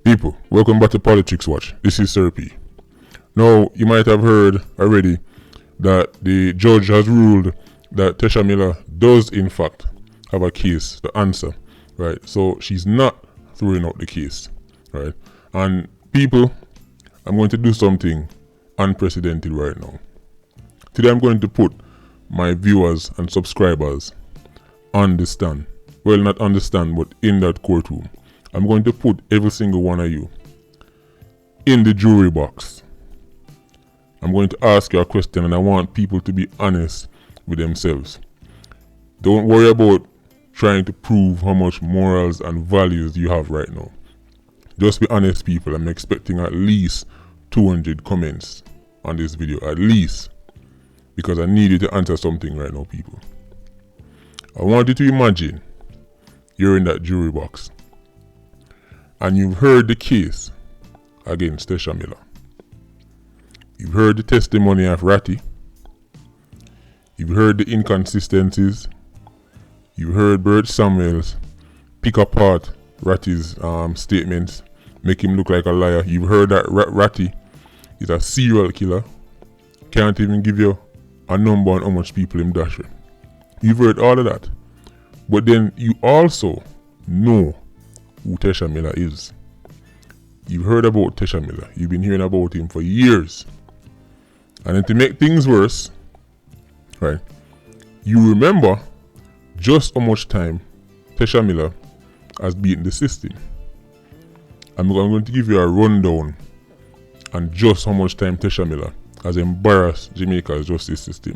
People, welcome back to Politics Watch. This is Sir P. Now, you might have heard already that the judge has ruled that Tesha Miller does in fact have a case to answer, right? So she's not throwing out the case, right? And people, I'm going to do something unprecedented right now. Today I'm going to put my viewers and subscribers on the stand. Well, not understand, but in that courtroom. I'm going to put every single one of you in the jury box. I'm going to ask you a question and I want people to be honest with themselves. Don't worry about trying to prove how much morals and values you have right now. Just be honest, people. I'm expecting at least 200 comments on this video, at least. Because I need you to answer something right now, people. I want you to imagine you're in that jury box and you've heard the case against Tesha Miller. You've heard the testimony of Ratty. You've heard the inconsistencies. You've heard Bert Samuels pick apart Ratty's statements, make him look like a liar. You've heard that Ratty is a serial killer. Can't even give you a number on how much people him dash with. You've heard all of that. But then you also know who Tesha Miller is. You've heard about Tesha Miller. You've been hearing about him for years. And then to make things worse, right, you remember just how much time Tesha Miller has beaten the system. I'm going to give you a rundown on just how much time Tesha Miller has embarrassed Jamaica's justice system.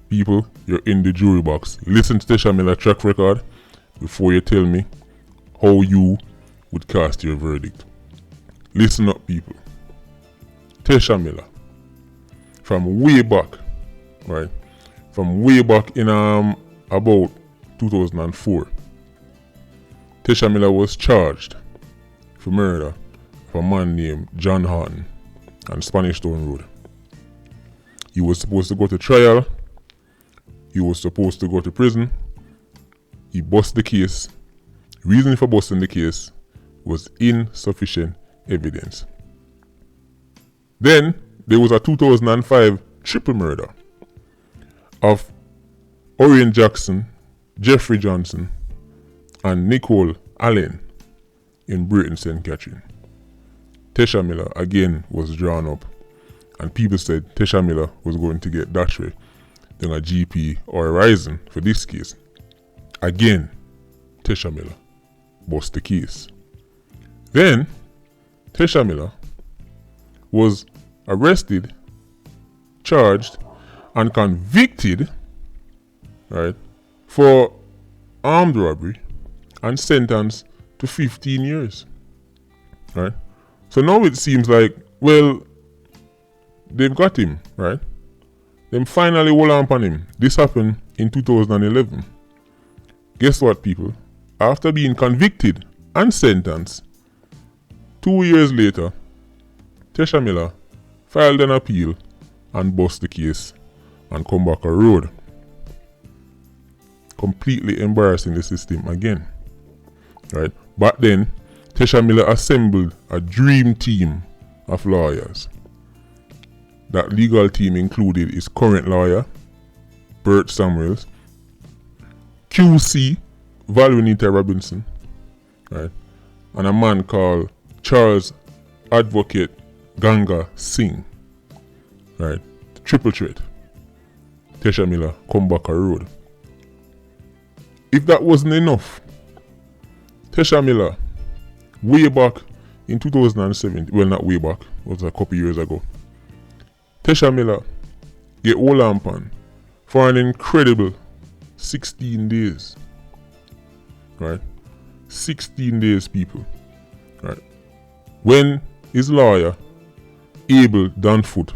People, you're in the jury box. Listen to Tesha Miller's track record before you tell me how you would cast your verdict. Listen up, people. Tesha Miller, from way back, right? From way back in about 2004, Tesha Miller was charged for murder of a man named John Horton on Spanish Town Road. He was supposed to go to trial. He was supposed to go to prison. He bust the case. Reason for busting the case was insufficient evidence. Then there was a 2005 triple murder of Orion Jackson, Jeffrey Johnson, and Nicole Allen in Britain, St. Catherine. Tesha Miller again was drawn up, and people said Tesha Miller was going to get that way than a GP or a Horizon for this case. Again, Tesha Miller bust the case. Then Tesha Miller was arrested, charged, and convicted, right, for armed robbery and sentenced to 15 years. Right? So now it seems like, well, they've got him, right? Them finally hold on upon him. This happened in 2011. Guess what, people? After being convicted and sentenced, 2 years later, Tesha Miller filed an appeal and bust the case and come back a road. Completely embarrassing the system again. Right? Back then, Tesha Miller assembled a dream team of lawyers. That legal team included his current lawyer, Bert Samuels, QC, Valunita Robinson, right, and a man called Charles Advocate Ganga Singh, right, triple threat. Tesha Miller come back a road. If that wasn't enough, Tesha Miller, way back in 2007, well, not way back, it was a couple years ago, Tesha Miller get hold on for an incredible 16 days. Right? 16 days, people. Right? When his lawyer, Abel Danfoot,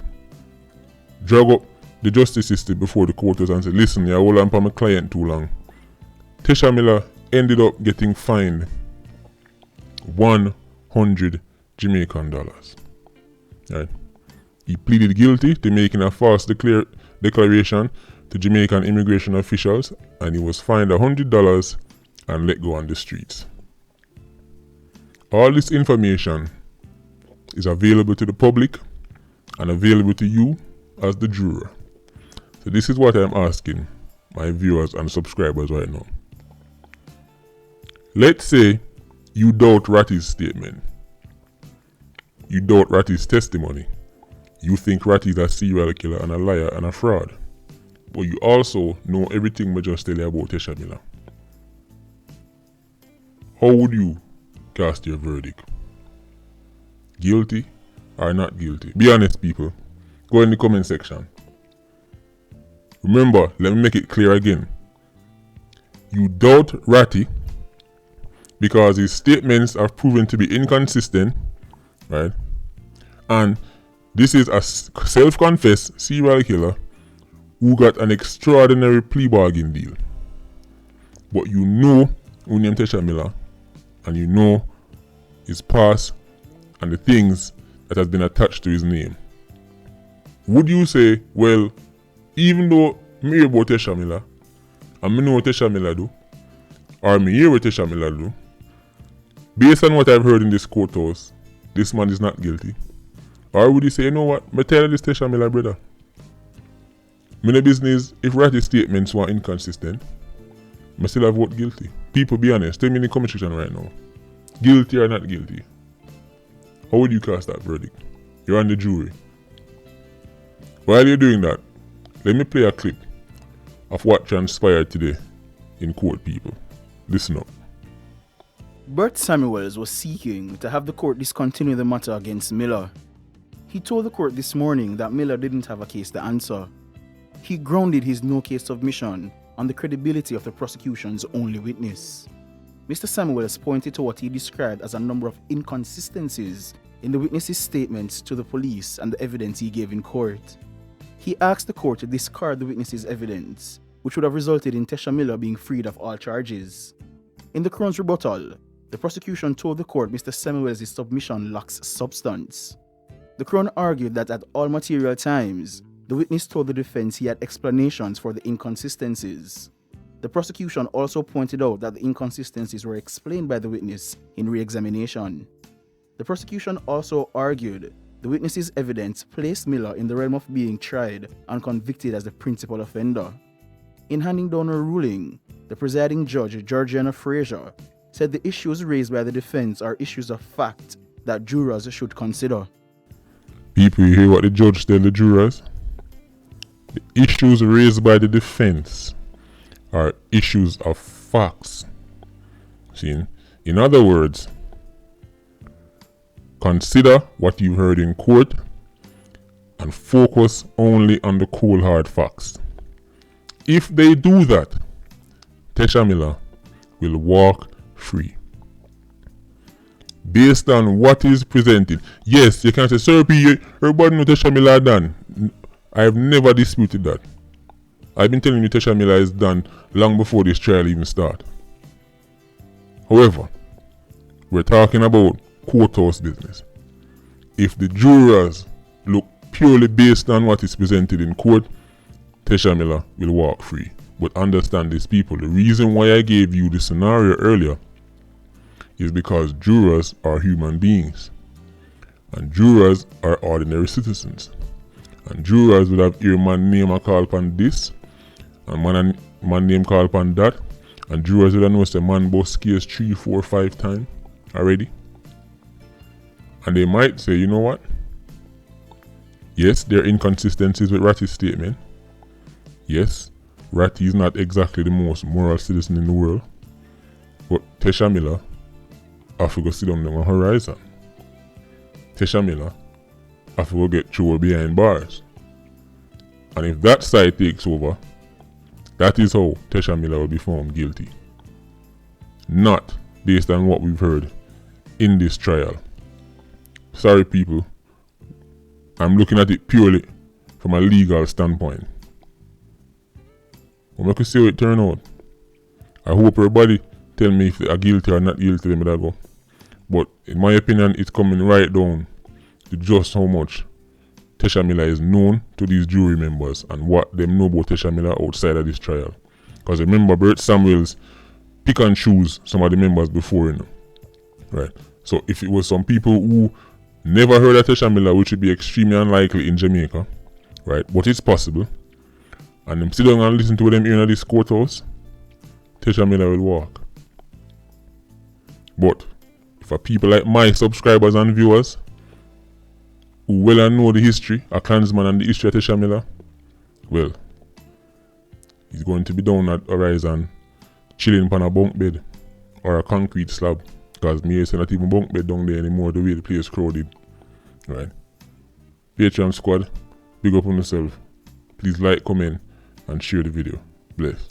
drag up the justice system before the courts and said, listen, you hold on for my client too long. Tesha Miller ended up getting fined 100 Jamaican dollars. Right? He pleaded guilty to making a false declaration to Jamaican immigration officials, and he was fined $100 and let go on the streets. All this information is available to the public and available to you as the juror. So this is what I'm asking my viewers and subscribers right now. Let's say you doubt Ratty's statement. You doubt Ratty's testimony. You think Ratty is a serial killer and a liar and a fraud. But you also know everything we just tell you about Tesha Miller. How would you cast your verdict? Guilty or not guilty? Be honest, people. Go in the comment section. Remember, let me make it clear again. You doubt Ratty because his statements are proven to be inconsistent, right? And this is a self-confessed serial killer who got an extraordinary plea bargain deal. But you know who named Tesha Miller, and you know his past and the things that has been attached to his name. Would you say, well, even though me hear about Tesha Miller, and me know what Tesha Miller do, or me hear what Tesha Miller do, based on what I've heard in this courthouse, this man is not guilty? Or would you say, you know what, me tell you this Tesha Miller brother, me no business if Ratty's statements were inconsistent, me still have vote guilty. People, be honest, tell me in the comment section right now, guilty or not guilty? How would you cast that verdict? You're on the jury. While you're doing that, let me play a clip of what transpired today in court, people. Listen up. Bert Samuels was seeking to have the court discontinue the matter against Miller. He told the court this morning that Miller didn't have a case to answer. He grounded his no-case submission on the credibility of the prosecution's only witness. Mr. Samuels pointed to what he described as a number of inconsistencies in the witness's statements to the police and the evidence he gave in court. He asked the court to discard the witness's evidence, which would have resulted in Tesha Miller being freed of all charges. In the Crown's rebuttal, the prosecution told the court Mr. Samuels' submission lacks substance. The Crown argued that at all material times, the witness told the defense he had explanations for the inconsistencies. The prosecution also pointed out that the inconsistencies were explained by the witness in re-examination. The prosecution also argued the witness's evidence placed Miller in the realm of being tried and convicted as the principal offender. In handing down her ruling, the presiding judge, Georgiana Fraser, said the issues raised by the defense are issues of fact that jurors should consider. People, you hear what the judge tell the jurors? The issues raised by the defense are issues of facts. See, in other words, consider what you've heard in court and focus only on the cold hard facts. If they do that, Tesha Miller will walk free. Based on what is presented. Yes, you can say, Sir P, everybody knows Tesha Miller done. I have never disputed that. I've been telling you Tesha Miller is done long before this trial even starts. However, we're talking about courthouse business. If the jurors look purely based on what is presented in court, Tesha Miller will walk free. But understand this, people, the reason why I gave you the scenario earlier is because jurors are human beings. And jurors are ordinary citizens. And jurors would have hear man name a call upon this, and man name call upon that. And jurors would have know say man boss case 3, 4, 5 times already. And they might say, you know what? Yes, there are inconsistencies with Ratty's statement. Yes, Ratty is not exactly the most moral citizen in the world. But Tesha Miller have to go sit down on the horizon. Tesha Miller have to go get thrown behind bars. And if that side takes over, that is how Tesha Miller will be found guilty. Not based on what we've heard in this trial. Sorry, people. I'm looking at it purely from a legal standpoint. I'm not going to see how it turn out. I hope everybody tell me if they are guilty or not guilty, let me that go. But in my opinion, it's coming right down to just how much Tesha Miller is known to these jury members and what them know about Tesha Miller outside of this trial. Because remember, Bert Samuels pick and choose some of the members before, you know. Right. So if it was some people who never heard of Tesha Miller, which would be extremely unlikely in Jamaica, right? But it's possible. And them sit down and listen to them here in this courthouse, Tesha Miller will walk. But for people like my subscribers and viewers who well and know the history of Klansman and the history of Tesha Miller, well, he's going to be down at Horizon chilling on a bunk bed or a concrete slab, because me say not even bunk bed down there anymore the way the place crowded. Right? Patreon squad, big up on yourself. Please like, comment and share the video. Bless.